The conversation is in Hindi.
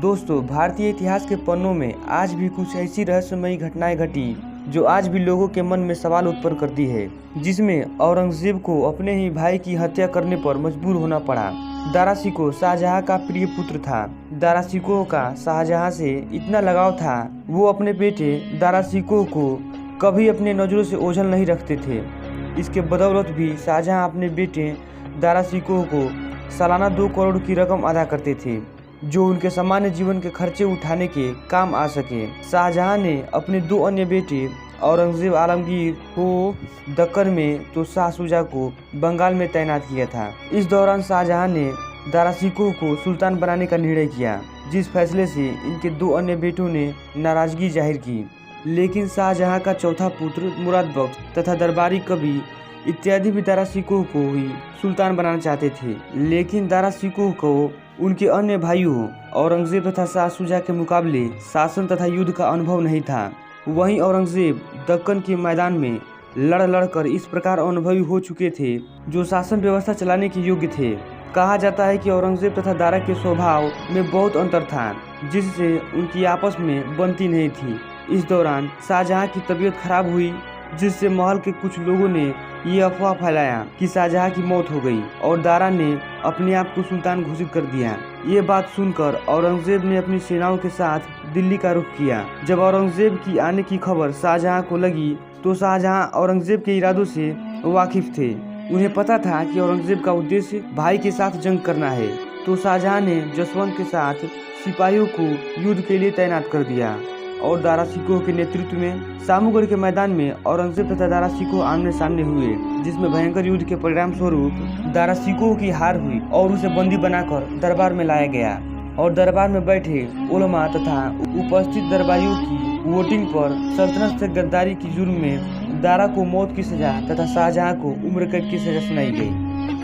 दोस्तों, भारतीय इतिहास के पन्नों में आज भी कुछ ऐसी रहस्यमयी घटनाएं घटी जो आज भी लोगों के मन में सवाल उत्पन्न करती है, जिसमें औरंगजेब को अपने ही भाई की हत्या करने पर मजबूर होना पड़ा। दारा शिकोह शाहजहां का प्रिय पुत्र था। दारा शिकोह का शाहजहां से इतना लगाव था, वो अपने बेटे दारा शिकोह को कभी अपने नजरों से ओझल नहीं रखते थे। इसके बदौलत भी शाहजहां अपने बेटे दारा शिकोह को सालाना 2 करोड़ की रकम अदा करते थे, जो उनके सामान्य जीवन के खर्चे उठाने के काम आ सके। शाहजहां ने अपने 2 अन्य बेटे औरंगजेब आलमगीर को दक्कन में तो शाह शुजा को बंगाल में तैनात किया था। इस दौरान शाहजहां ने दारा शिकोह को सुल्तान बनाने का निर्णय किया, जिस फैसले से इनके 2 अन्य बेटों ने नाराजगी जाहिर की। लेकिन शाहजहां का चौथा पुत्र मुराद बख्श तथा दरबारी कवि इत्यादि भी दारा शिकोह को ही सुल्तान बनाना चाहते थे। लेकिन दारा शिकोह को उनके अन्य भाइयों औरंगजेब तथा शाह शुजा के मुकाबले शासन तथा युद्ध का अनुभव नहीं था। वहीं औरंगजेब दक्कन के मैदान में लड़ कर इस प्रकार अनुभवी हो चुके थे, जो शासन व्यवस्था चलाने के योग्य थे। कहा जाता है कि औरंगजेब तथा दारा के स्वभाव में बहुत अंतर था, जिससे उनकी आपस में बनती नहीं थी। इस दौरान शाहजहां की तबीयत खराब हुई, जिससे महल के कुछ लोगों ने ये अफवाह फैलाया कि शाहजहां की मौत हो गई और दारा ने अपने आप को सुल्तान घोषित कर दिया। ये बात सुनकर औरंगजेब ने अपनी सेनाओं के साथ दिल्ली का रुख किया। जब औरंगजेब की आने की खबर शाहजहां को लगी तो शाहजहां औरंगजेब के इरादों से वाकिफ थे। उन्हें पता था कि औरंगजेब का उद्देश्य भाई के साथ जंग करना है, तो शाहजहां ने जसवंत के साथ सिपाहियों को युद्ध के लिए तैनात कर दिया और दारा शिकोह के नेतृत्व में सामूगढ़ के मैदान में औरंगजेब तथा दारा शिकोह आमने सामने हुए, जिसमें भयंकर युद्ध के परिणाम स्वरूप दारा शिकोह की हार हुई और उसे बंदी बनाकर दरबार में लाया गया और दरबार में बैठे उलमा तथा उपस्थित दरबारियों की वोटिंग पर सल्तनत से गद्दारी की जुर्म में दारा को मौत की सजा तथा शाहजहां को उम्र कैद की सजा सुनाई गई।